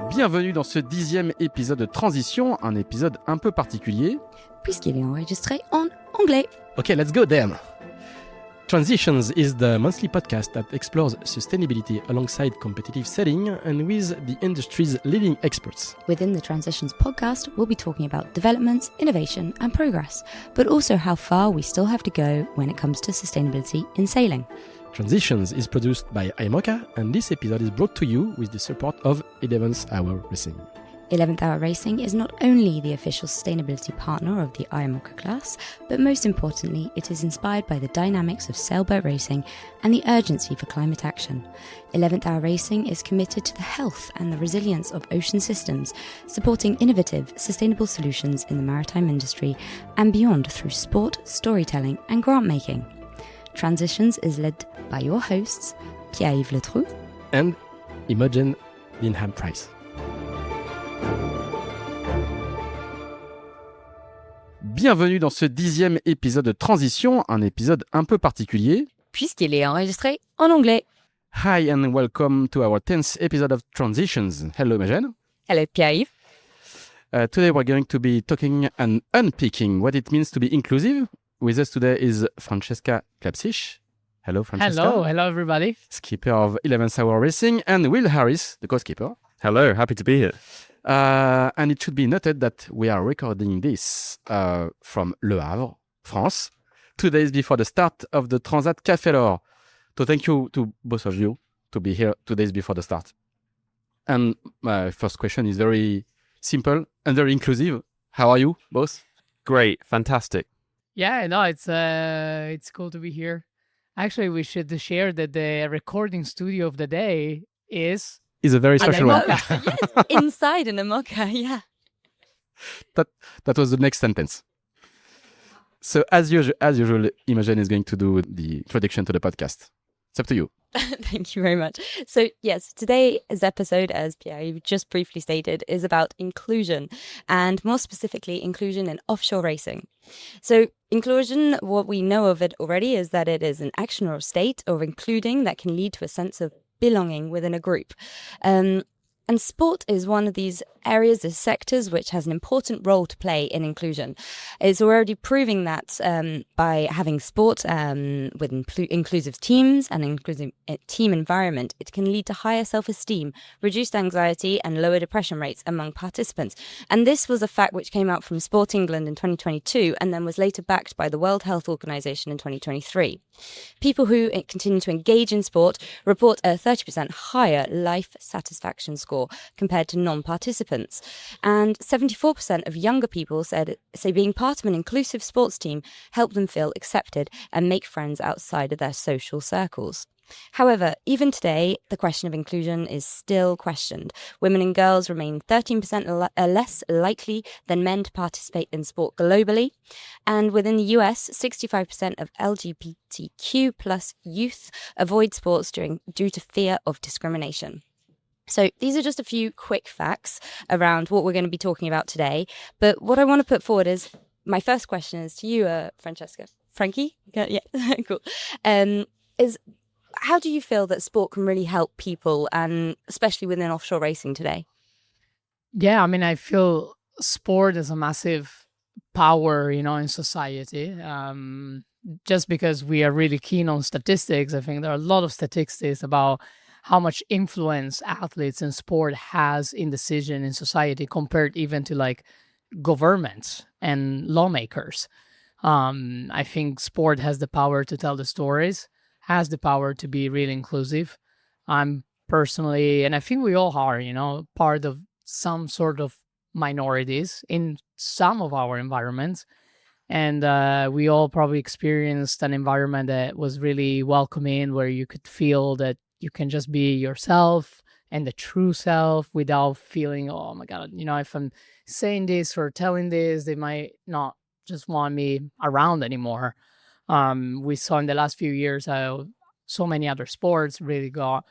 Bienvenue dans ce 10e épisode de Transition, un épisode un peu particulier. Puisqu'il est enregistré en anglais. Okay, let's go then. Transitions is the monthly podcast that explores sustainability alongside competitive setting and with the industry's leading experts. Within the Transitions podcast, we'll be talking about developments, innovation and progress, but also how far we still have to go when it comes to sustainability in sailing. Transitions is produced by Imoca, and this episode is brought to you with the support of 11th Hour Racing. 11th Hour Racing is not only the official sustainability partner of the Imoca class, but most importantly, it is inspired by the dynamics of sailboat racing and the urgency for climate action. 11th Hour Racing is committed to the health and the resilience of ocean systems, supporting innovative, sustainable solutions in the maritime industry and beyond through sport, storytelling and grant-making. Transitions is led by your hosts, Pierre-Yves and Imogen Dinham-Price. Bienvenue dans ce 10e épisode de Transition, un épisode un peu particulier. Puisqu'il est enregistré en anglais. Hi and welcome to our 10th episode of Transitions. Hello Imogen. Hello Pierre-Yves. Today we're going to be talking and unpicking what it means to be inclusive. With us today is Francesca Clapcich. Hello, Francesca. Hello everybody. Skipper of 11th Hour Racing, and Will Harris, the co-skipper. Hello, happy to be here. And it should be noted that we are recording this from Le Havre, France, 2 days before the start of the Transat Café L'Or. So thank you to both of you to be here 2 days before the start. And my first question is very simple and very inclusive. How are you both? Great, fantastic. Yeah, no, it's cool to be here. Actually, we should share that the recording studio of the day is a very special one. Yes, inside an Imoca, yeah. That was the next sentence. So as usual, Imogen is going to do the introduction to the podcast. It's up to you. Thank you very much. So yes, today's episode, as Pierre just briefly stated, is about inclusion, and more specifically inclusion in offshore racing. So inclusion, what we know of it already is that it is an action or a state of including that can lead to a sense of belonging within a group. And sport is one of these areas, these sectors, which has an important role to play in inclusion. It's already proving that by having sport with inclusive teams and inclusive team environment, it can lead to higher self-esteem, reduced anxiety and lower depression rates among participants. And this was a fact which came out from Sport England in 2022 and then was later backed by the World Health Organization in 2023. People who continue to engage in sport report a 30% higher life satisfaction score compared to non-participants. And 74% of younger people say being part of an inclusive sports team helped them feel accepted and make friends outside of their social circles. However, even today, the question of inclusion is still questioned. Women and girls remain 13% less likely than men to participate in sport globally. And within the US, 65% of LGBTQ plus youth avoid sports due to fear of discrimination. So these are just a few quick facts around what we're going to be talking about today. But what I want to put forward is, my first question is to you, Francesca. Frankie? Yeah, cool. Is how do you feel that sport can really help people, and especially within offshore racing today? Yeah, I mean, I feel sport is a massive power, in society. Just because we are really keen on statistics, I think there are a lot of statistics about how much influence athletes in sport has in decision in society compared even to like governments and lawmakers. I think sport has the power to tell the stories, has the power to be really inclusive. I'm personally, and I think we all are, part of some sort of minorities in some of our environments. And we all probably experienced an environment that was really welcoming, where you could feel that you can just be yourself and the true self without feeling, oh my God, if I'm saying this or telling this, they might not just want me around anymore. We saw in the last few years how so many other sports really got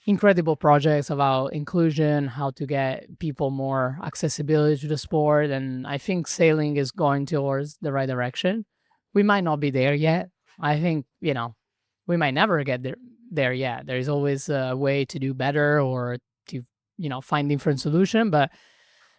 incredible projects about inclusion, how to get people more accessibility to the sport. And I think sailing is going towards the right direction. We might not be there yet. I think, we might never get there yet. There is always a way to do better or to, find different solution. But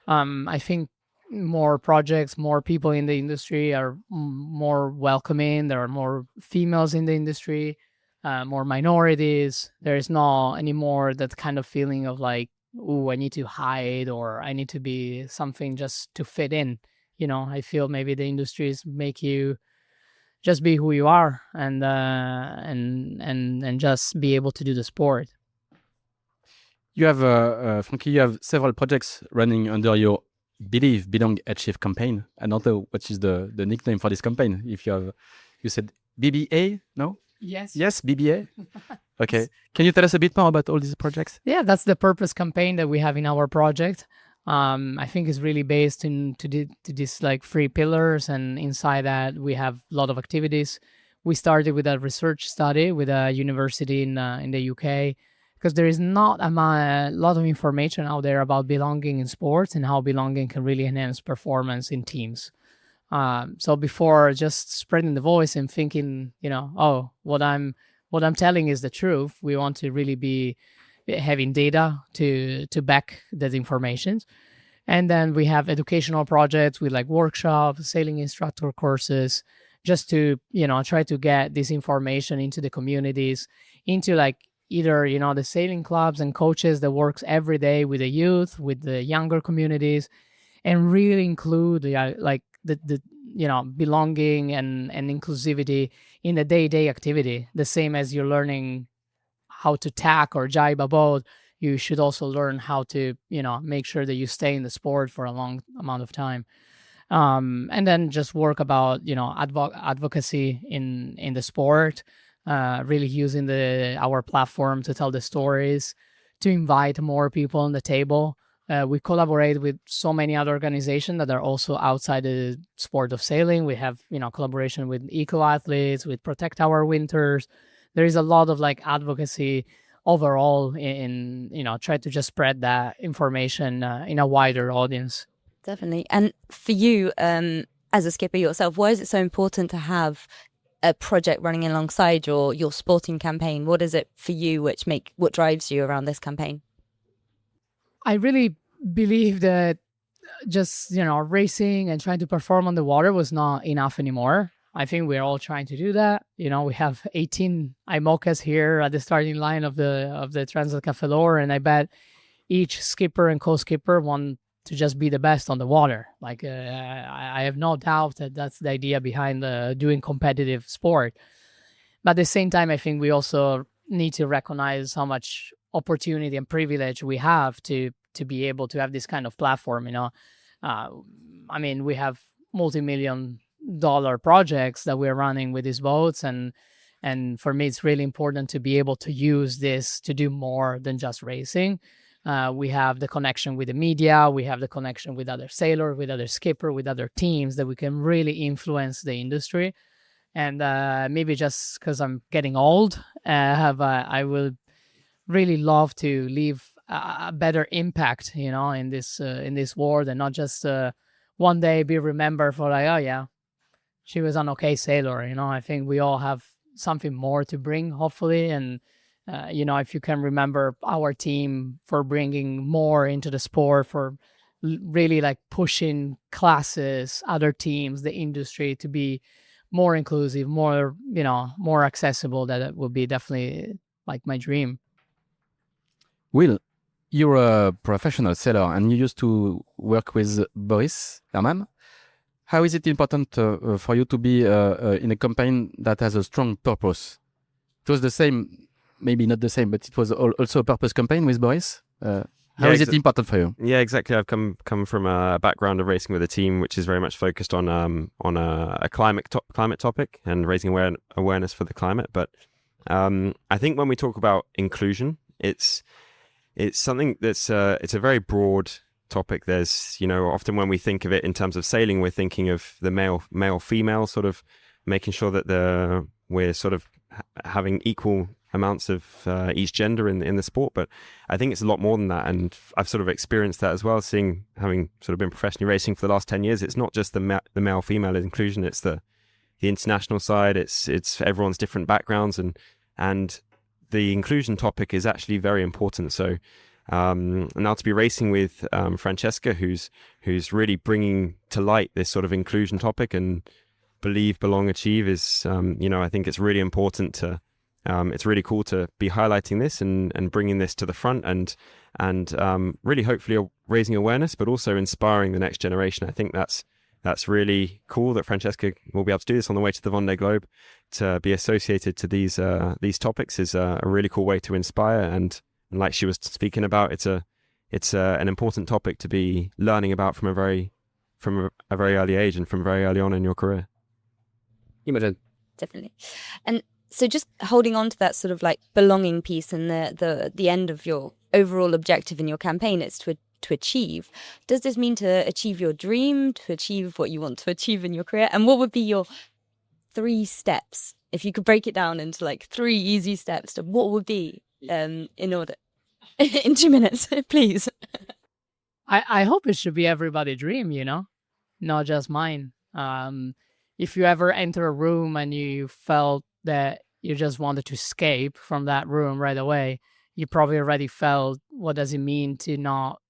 I think more projects, more people in the industry are more welcoming. There are more females in the industry, more minorities. There is not anymore that kind of feeling of like, oh, I need to hide or I need to be something just to fit in. I feel maybe the industries make you just be who you are and just be able to do the sport. You have, Frankie, you have several projects running under your Believe, Belong, Achieve campaign. I don't know what is the nickname for this campaign. If you said BBA, no? Yes. Yes, BBA? Okay. Can you tell us a bit more about all these projects? Yeah, that's the purpose campaign that we have in our project. I think it's really based to these like 3 pillars, and inside that we have a lot of activities. We started with a research study with a university in the UK, because there is not a lot of information out there about belonging in sports and how belonging can really enhance performance in teams. So before just spreading the voice and thinking, oh, what I'm telling is the truth, we want to really be having data to back that information. And then we have educational projects with like workshops, sailing instructor courses, just to, try to get this information into the communities, into like either, the sailing clubs and coaches that works every day with the youth, with the younger communities, and really include the belonging and inclusivity in the day-to-day activity. The same as you're learning how to tack or jibe a boat, you should also learn how to, make sure that you stay in the sport for a long amount of time. And then just work about, advocacy in the sport, really using our platform to tell the stories, to invite more people on the table. We collaborate with so many other organizations that are also outside the sport of sailing. We have, collaboration with eco-athletes, with Protect Our Winters. There is a lot of like advocacy overall in try to just spread that information in a wider audience. Definitely. And for you, as a skipper yourself, why is it so important to have a project running alongside your sporting campaign? What is it for you what drives you around this campaign? I really believe that just, racing and trying to perform on the water was not enough anymore. I think we're all trying to do that. We have 18 Imocas here at the starting line of the Transat Café L'Or, and I bet each skipper and co-skipper want to just be the best on the water. Like I have no doubt that that's the idea behind doing competitive sport. But at the same time, I think we also need to recognize how much opportunity and privilege we have to be able to have this kind of platform. We have multi-million-dollar projects that we're running with these boats, and for me it's really important to be able to use this to do more than just racing. We have the connection with the media, we have the connection with other sailors, with other skippers, with other teams that we can really influence the industry. And maybe just because I'm getting old, I will really love to leave a better impact, in this world, and not just one day be remembered for like, oh yeah, she was an okay sailor. I think we all have something more to bring, hopefully. And if you can remember our team for bringing more into the sport, for really like pushing classes, other teams, the industry to be more inclusive, more accessible, that would be definitely like my dream. Will, you're a professional sailor and you used to work with Boris Herman. How is it important for you to be in a campaign that has a strong purpose? It was the same, maybe not the same, but it was also a purpose campaign with Boris. How is it important for you? Yeah, exactly. I've come from a background of racing with a team which is very much focused on a climate topic and raising awareness for the climate. But I think when we talk about inclusion, it's something that's it's a very broad topic. There's often when we think of it in terms of sailing, we're thinking of the male female, sort of making sure that we're sort of having equal amounts of each gender in the sport. But I think it's a lot more than that, and I've sort of experienced that as well, having sort of been professionally racing for the last 10 years. It's not just the male female inclusion, it's the international side, it's everyone's different backgrounds, and the inclusion topic is actually very important. So And now to be racing with Francesca, who's really bringing to light this sort of inclusion topic and believe, belong, achieve is, I think it's really important to, it's really cool to be highlighting this and bringing this to the front and really hopefully raising awareness, but also inspiring the next generation. I think that's really cool that Francesca will be able to do this on the way to the Vendée Globe. To be associated to these topics is a really cool way to inspire, and like she was speaking about, it's an important topic to be learning about from a very early age and from very early on in your career. Imogen. Definitely. And so just holding on to that sort of like belonging piece and the end of your overall objective in your campaign is to achieve. Does this mean to achieve your dream, to achieve what you want to achieve in your career? And what would be your 3 steps? If you could break it down into like 3 easy steps, to what would be in order in 2 minutes, please. I hope it should be everybody's dream, not just mine. If you ever enter a room and you felt that you just wanted to escape from that room right away, you probably already felt what does it mean to not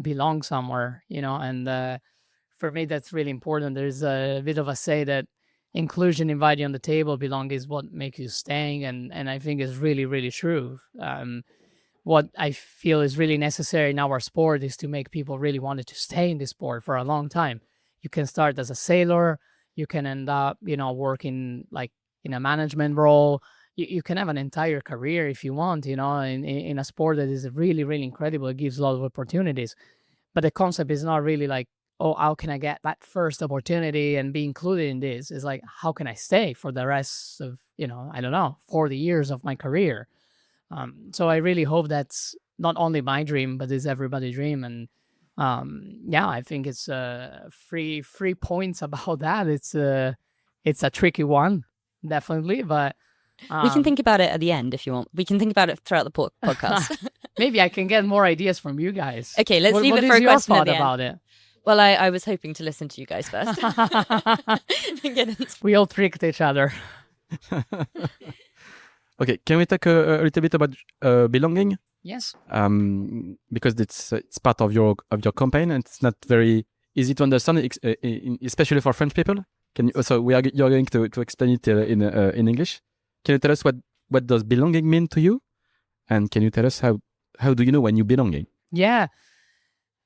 belong somewhere, and for me that's really important. There's a bit of a say that inclusion, invite you on the table, belong is what makes you staying, and I think it's really, really true. What I feel is really necessary in our sport is to make people really wanted to stay in this sport for a long time. You can start as a sailor, you can end up working like in a management role. You can have an entire career if you want, in a sport that is really, really incredible. It gives a lot of opportunities. But the concept is not really like, oh, how can I get that first opportunity and be included in this? It's like, how can I stay for the rest of, 40 years of my career? So I really hope that's not only my dream, but it's everybody's dream. And I think it's 3 points about that. It's a tricky one, definitely, but we can think about it at the end if you want. We can think about it throughout the podcast. Maybe I can get more ideas from you guys. Okay, let's leave it for a question at the end. About it? Well, I was hoping to listen to you guys first. We all tricked each other. Okay, can we talk a little bit about belonging? Yes. Because it's part of your campaign, and it's not very easy to understand, especially for French people. Can you? So you're going to explain it in English. Can you tell us what does belonging mean to you? And can you tell us how do you know when you're belonging? Yeah.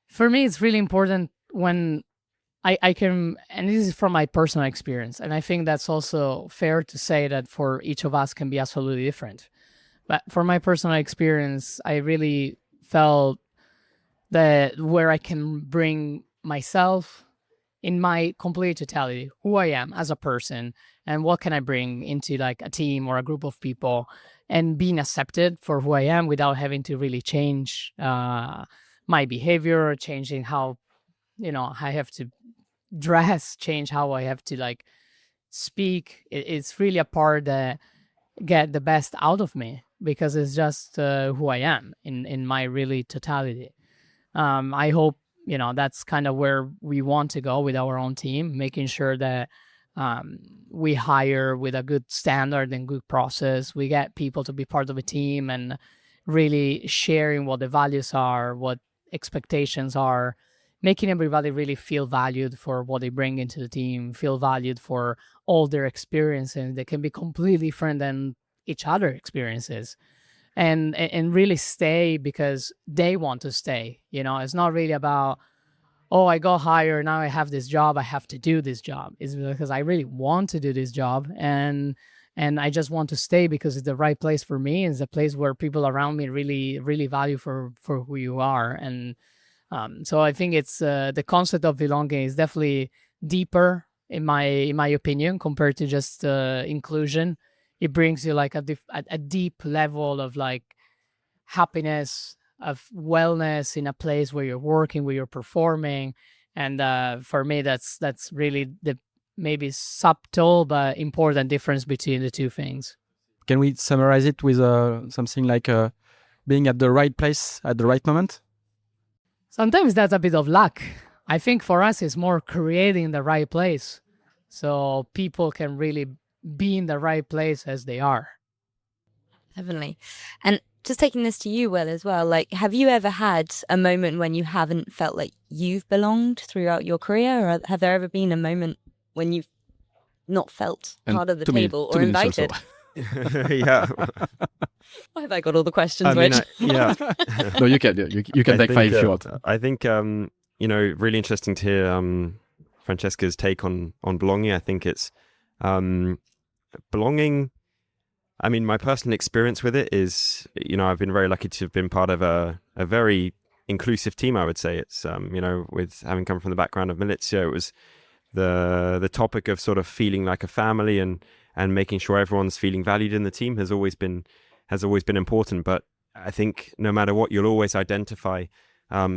For me, it's really important when I can, and this is from my personal experience, and I think that's also fair to say that for each of us can be absolutely different. But for my personal experience, I really felt that where I can bring myself in my complete totality, who I am as a person, and what can I bring into like a team or a group of people, and being accepted for who I am without having to really change my behavior, or changing how, I have to dress, change how I have to like speak. It's really a part that get the best out of me, because it's just who I am in my really totality. I hope, that's kind of where we want to go with our own team, making sure that we hire with a good standard and good process. We get people to be part of a team and really sharing what the values are, what expectations are, making everybody really feel valued for what they bring into the team, feel valued for all their experiences. They can be completely different than each other experiences, and really stay because they want to stay. It's not really about, oh, I got hired, now I have this job, I have to do this job. It's because I really want to do this job, and I just want to stay because it's the right place for me. It's a place where people around me really, really value for who you are. And so I think it's the concept of belonging is definitely deeper in my opinion compared to just inclusion. It brings you like a deep level of like happiness, of wellness in a place where you're working, where you're performing. And for me, that's really the maybe subtle but important difference between the two things. Can we summarize it with something like being at the right place at the right moment? Sometimes that's a bit of luck. I think for us, it's more creating the right place so people can really be in the right place as they are. Definitely. And just taking this to you, Will, as well, like, have you ever had a moment when you haven't felt like you've belonged throughout your career? Or have there ever been a moment when you've not felt And part of the 2 minutes- table 2 or minutes also. invited? Yeah. Why have I got all the questions, I mean, Rich? yeah. No, you can take 5 if you want. I think really interesting to hear Francesca's take on belonging. I think it's belonging. I mean, my personal experience with it is, I've been very lucky to have been part of a very inclusive team. I would say it's with having come from the background of Milizia, it was the topic of sort of feeling like a family and making sure everyone's feeling valued in the team has always been important. But I think no matter what, you'll always identify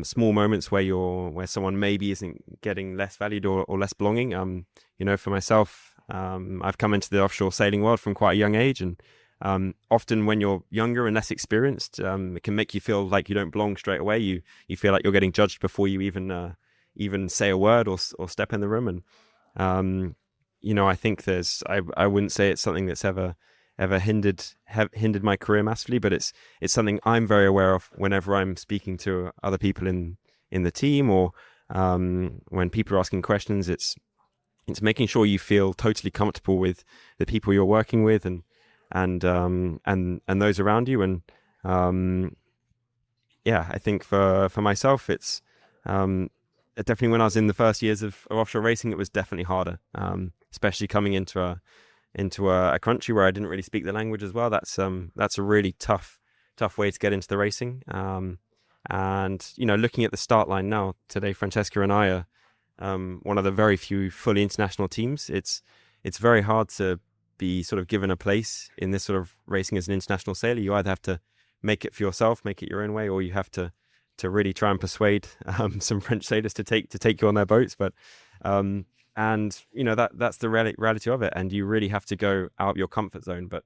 small moments where someone maybe isn't getting less valued or less belonging. For myself, I've come into the offshore sailing world from quite a young age, and often when you're younger and less experienced, it can make you feel like you don't belong straight away. You feel like you're getting judged before you even say a word or step in the room. And I think I wouldn't say it's something that's ever hindered my career massively, but it's something I'm very aware of whenever I'm speaking to other people in the team, or when people are asking questions. It's making sure you feel totally comfortable with the people you're working with and those around you. And I think for myself, it's definitely when I was in the first years of offshore racing, it was definitely harder, especially coming into a country where I didn't really speak the language as well. That's a really tough way to get into the racing. And looking at the start line now today, Francesca and I are one of the very few fully international teams. It's very hard to be sort of given a place in this sort of racing as an international sailor. You either have to make it for yourself, make it your own way, or you have to really try and persuade some French sailors to take you on their boats. But that's the reality of it, and you really have to go out of your comfort zone. But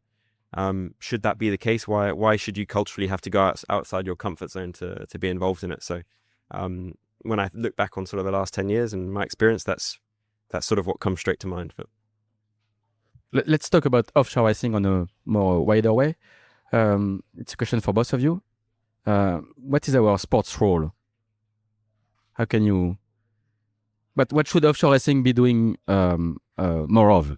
should that be the case, why should you culturally have to go outside your comfort zone to be involved in it? So when I look back on sort of the last 10 years and my experience, that's sort of what comes straight to mind. Let's talk about offshore racing on a more wider way. It's a question for both of you. What is our sports role? How can you... But what should offshore racing be doing more of?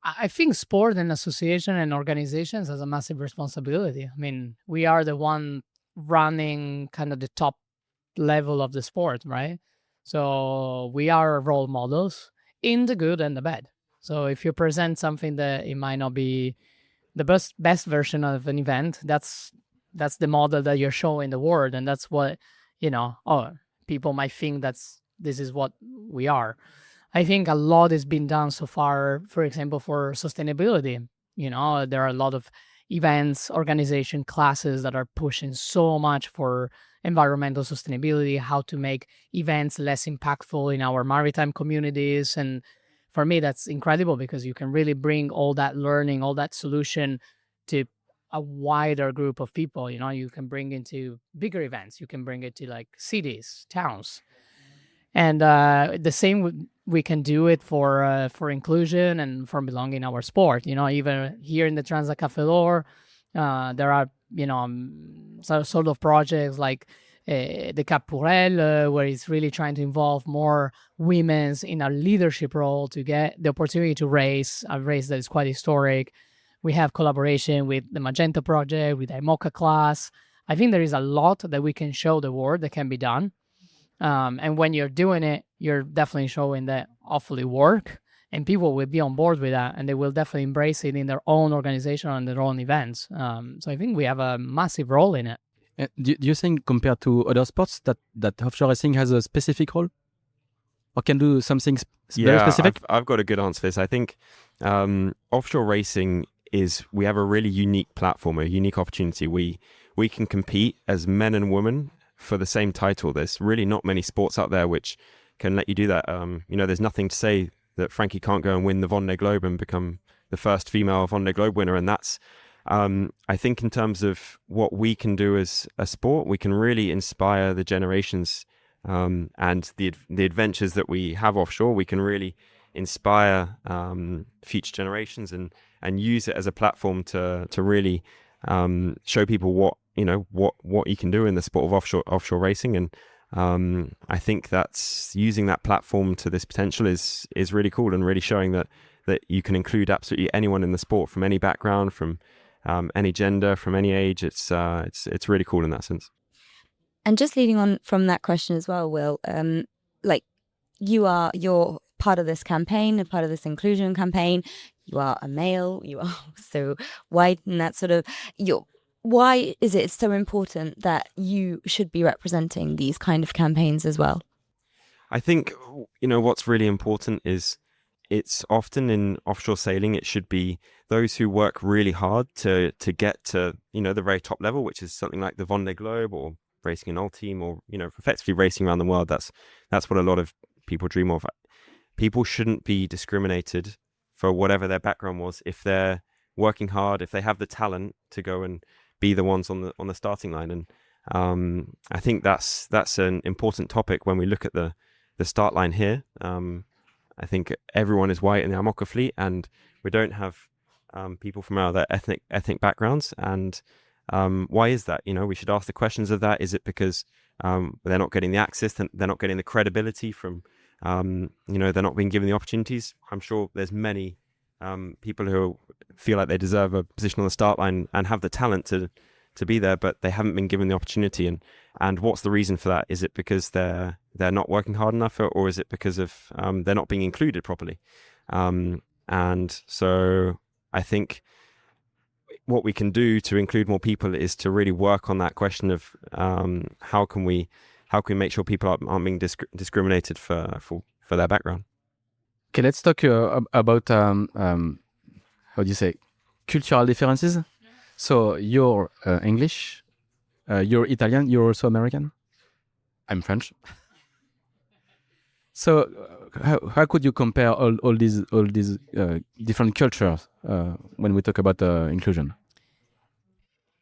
I think sport and association and organizations has a massive responsibility. I mean, we are the one running kind of the top level of the sport, right? So we are role models in the good and the bad. So if you present something that it might not be the best version of an event, that's the model that you're showing the world, and that's what people might think this is what we are. I think a lot has been done so far, for example, for sustainability. There are a lot of events, organization, classes that are pushing so much for environmental sustainability, how to make events less impactful in our maritime communities. And for me, that's incredible because you can really bring all that learning, all that solution to a wider group of people. You can bring into bigger events. You can bring it to like cities, towns. And the same we can do it for inclusion and for belonging in our sport. Even here in the Transat Café L'Or, there are sort of projects like the Cap where it's really trying to involve more women in a leadership role to get the opportunity to race a race that is quite historic. We have collaboration with the Magenta project, with the Imoca class. I think there is a lot that we can show the world that can be done. And when you're doing it, you're definitely showing that awfully work, and people will be on board with that, and they will definitely embrace it in their own organization and their own events. So I think we have a massive role in it. Do you think compared to other sports that offshore racing has a specific role? Or can do something very specific? I've got a good answer for this. I think offshore racing we have a really unique platform, a unique opportunity. We can compete as men and women for the same title. There's really not many sports out there which can let you do that. There's nothing to say that Frankie can't go and win the Vendée Globe and become the first female Vendée Globe winner. And that's, I think in terms of what we can do as a sport, we can really inspire the generations and the adventures that we have offshore. We can really inspire future generations and use it as a platform to really show people what you can do in the sport of offshore racing. And I think that's using that platform to this potential is really cool, and really showing that you can include absolutely anyone in the sport, from any background, from any gender, from any age. It's really cool in that sense. And just leading on from that question as well, Will, like you're part of this campaign, a part of this inclusion campaign. You are a male. You are so white, and that sort of why is it so important that you should be representing these kind of campaigns as well? I think, what's really important is it's often in offshore sailing, it should be those who work really hard to get to, the very top level, which is something like the Vendée Globe or racing an all-team, or, effectively racing around the world. That's what a lot of people dream of. People shouldn't be discriminated for whatever their background was. If they're working hard, if they have the talent to go and be the ones on the starting line. And I think that's an important topic when we look at the start line here. I think everyone is white in the Imoca fleet, and we don't have people from other ethnic backgrounds. And why is that? We should ask the questions of that. Is it because they're not getting the access, they're not getting the credibility from, they're not being given the opportunities? I'm sure there's many people who feel like they deserve a position on the start line and have the talent to be there, but they haven't been given the opportunity. And what's the reason for that? Is it because they're not working hard enough, or is it because of they're not being included properly? And so I think what we can do to include more people is to really work on that question of how can we make sure people aren't being discriminated for their background. Okay, let's talk about how do you say, cultural differences. So you're English, you're Italian, you're also American. I'm French. So how could you compare all these different cultures when we talk about inclusion?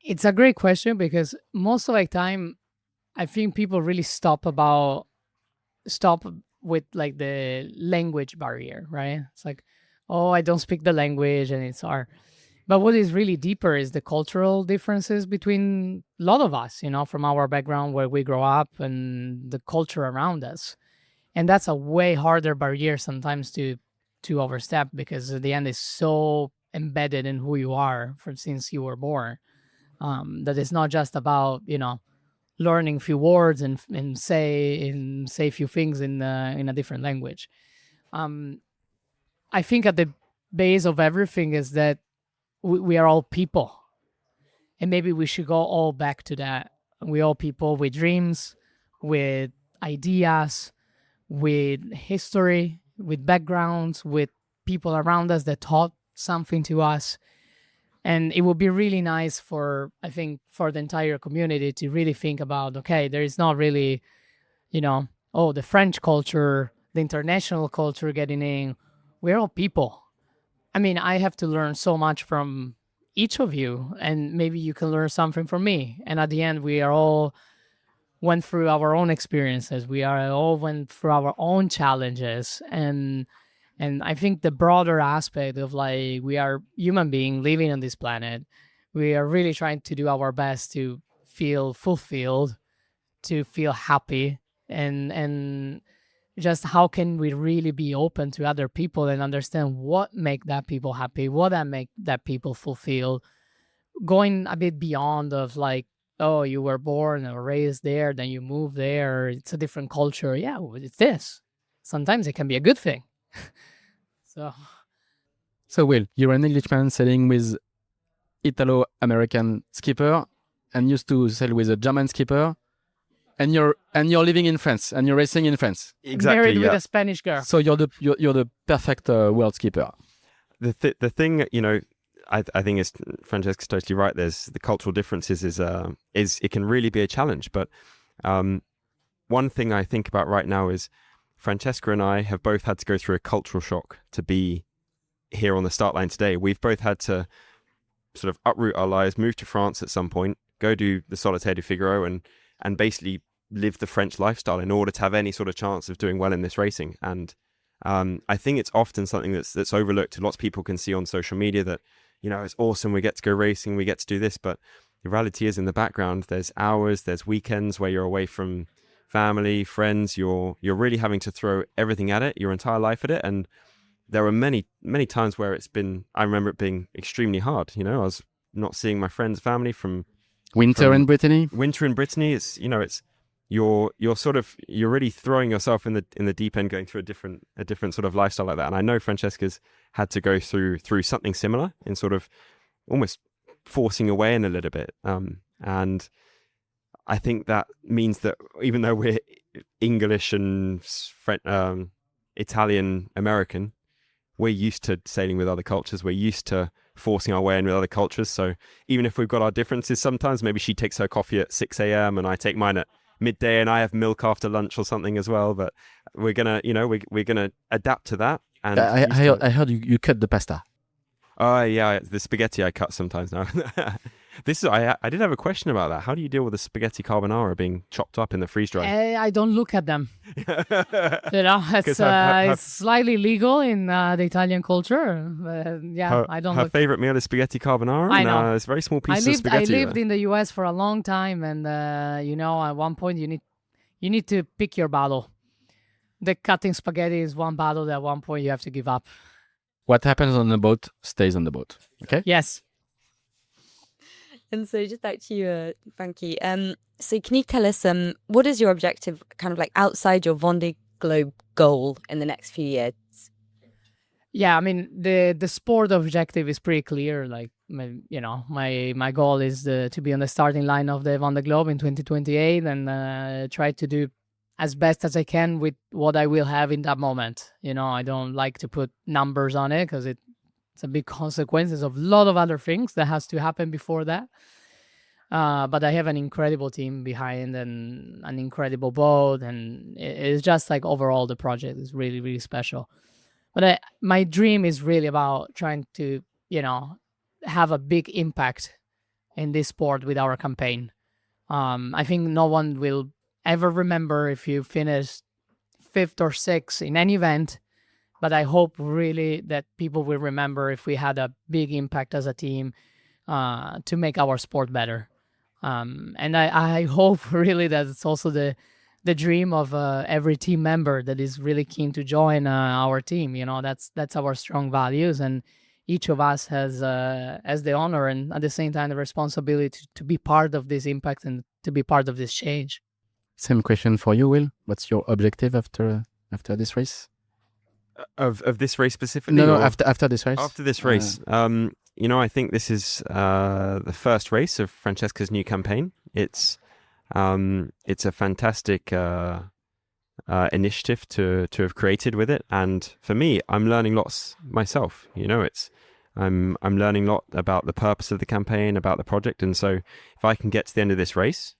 It's a great question, because most of the time, I think people really stop with like the language barrier, right? It's like, oh, I don't speak the language and it's hard. But what is really deeper is the cultural differences between a lot of us, from our background, where we grow up, and the culture around us. And that's a way harder barrier sometimes to overstep, because at the end it's so embedded in who you are since you were born, that it's not just about, learning a few words and say a few things in a different language. I think at the base of everything is that we are all people, and maybe we should go all back to that. We all people with dreams, with ideas, with history, with backgrounds, with people around us that taught something to us. And it would be really nice for the entire community to really think about, okay, there is not really, the French culture, the international culture getting in. We're all people. I mean, I have to learn so much from each of you, and maybe you can learn something from me. And at the end, we are all went through our own experiences. We are all went through our own challenges. And I think the broader aspect of like, we are human beings living on this planet. We are really trying to do our best to feel fulfilled, to feel happy, and just how can we really be open to other people and understand what make that people happy, what that make that people fulfilled, going a bit beyond of like, oh, you were born or raised there, then you move there, it's a different culture. Yeah, it's this. Sometimes it can be a good thing. So Will, you're an Englishman sailing with italo-American skipper and used to sail with a German skipper. And you're living in France and you're racing in France. Exactly. Married with a Spanish girl. So you're the perfect world skipper. The thing, I think is Francesca's totally right. There's the cultural differences is it can really be a challenge. But one thing I think about right now is Francesca and I have both had to go through a cultural shock to be here on the start line today. We've both had to sort of uproot our lives, move to France at some point, go do the Solitaire du Figaro, and basically live the French lifestyle in order to have any sort of chance of doing well in this racing. And I think it's often something that's overlooked. Lots of people can see on social media that, it's awesome. We get to go racing. We get to do this. But the reality is in the background, there's hours, there's weekends where you're away from family, friends. You're really having to throw everything at it, your entire life at it. And there were many, many times where I remember it being extremely hard. I was not seeing my friends, family from Winter in Brittany. Winter in Brittany. It's you're really throwing yourself in the deep end, going through a different sort of lifestyle like that. And I know Francesca's had to go through something similar in sort of almost forcing away in a little bit. And I think that means that even though we're English and Italian American, we're used to sailing with other cultures. We're used to forcing our way in with other cultures. So even if we've got our differences, sometimes maybe she takes her coffee at 6 a.m. and I take mine at midday, and I have milk after lunch or something as well. But we're gonna, we're gonna adapt to that. And I heard you cut the pasta. Oh yeah, the spaghetti I cut sometimes now. I did have a question about that. How do you deal with the spaghetti carbonara being chopped up in the freeze dry? I don't look at them. It's slightly legal in the Italian culture. I don't. Her favorite meal is spaghetti carbonara. I know. It's a very small piece of spaghetti. I lived in the US for a long time, and at one point you need to pick your battle. The cutting spaghetti is one battle that at one point you have to give up. What happens on the boat stays on the boat. Okay. Yes. And so just back to you, Frankie. So can you tell us what is your objective kind of like outside your Vendée Globe goal in the next few years? Yeah, I mean, the sport objective is pretty clear. Like, my goal is to be on the starting line of the Vendée Globe in 2028 and try to do as best as I can with what I will have in that moment. I don't like to put numbers on it because it's a big consequences of a lot of other things that has to happen before that. But I have an incredible team behind and an incredible boat. And it's just like overall the project is really, really special. But my dream is really about trying to, have a big impact in this sport with our campaign. I think no one will ever remember if you finish 5th or 6th in any event, but I hope really that people will remember if we had a big impact as a team to make our sport better. And I hope really that it's also the dream of every team member that is really keen to join our team. That's our strong values, and each of us has the honor and at the same time the responsibility to be part of this impact and to be part of this change. Same question for you, Will. What's your objective after this race? Of this race specifically? No, after this race. After this race. I think this is the first race of Francesca's new campaign. It's a fantastic initiative to have created with it. And for me, I'm learning lots myself. I'm learning a lot about the purpose of the campaign, about the project. And so if I can get to the end of this race,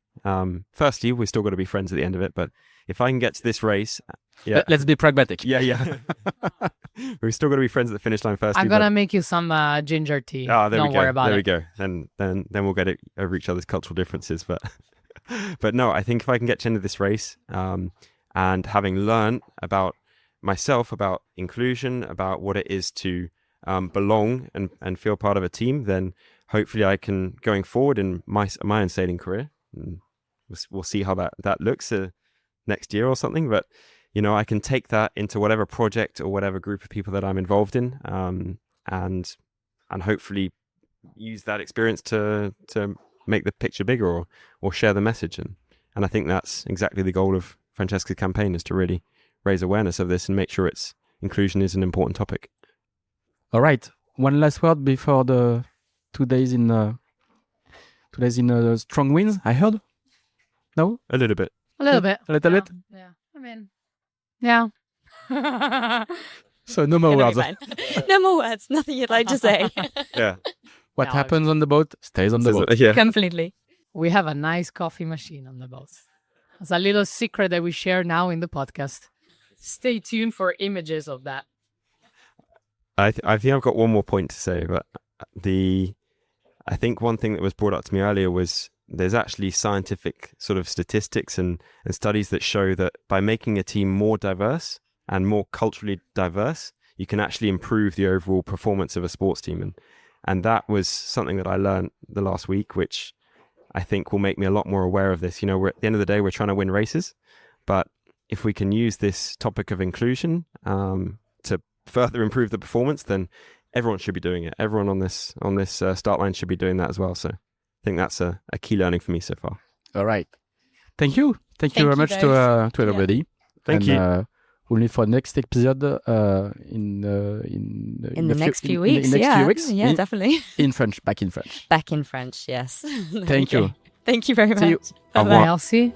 firstly, we've still got to be friends at the end of it, but if I can get to this race, let's be pragmatic. Yeah. We've still got to be friends at the finish line first. I'm gonna make you some ginger tea. Oh, there Don't we go. worry about there it. we go. Then we'll get it over each other's cultural differences. But no, I think if I can get to the end of this race, and having learned about myself, about inclusion, about what it is to belong and feel part of a team, then hopefully I can, going forward in my own sailing career, we'll see how that looks next year or something. But I can take that into whatever project or whatever group of people that I'm involved in, and hopefully use that experience to make the picture bigger or share the message. And I think that's exactly the goal of Francesca's campaign, is to really raise awareness of this and make sure inclusion is an important topic. All right. One last word before the 2 days in strong winds, I heard? No? A little bit. A little bit. A little bit? Yeah. I mean, yeah. So no more words. No more words. Nothing you'd like to say. Yeah. What happens on the boat stays on the boat. Yeah. Completely. We have a nice coffee machine on the boat. It's a little secret that we share now in the podcast. Stay tuned for images of that. I think I've got one more point to say, but I think one thing that was brought up to me earlier was there's actually scientific sort of statistics and studies that show that by making a team more diverse and more culturally diverse, you can actually improve the overall performance of a sports team. And that was something that I learned the last week, which I think will make me a lot more aware of this. We're at the end of the day, we're trying to win races, but if we can use this topic of inclusion to further improve the performance, then everyone should be doing it. Everyone on this start line should be doing that as well. So I think that's a key learning for me so far. All right. Thank you. Thank you very much to everybody. Thank you. We'll meet for next episode in the next few weeks. Yeah, definitely. In French, back in French. Back in French, yes. Thank you. Thank you very much. See you. Au Bye-bye. Merci.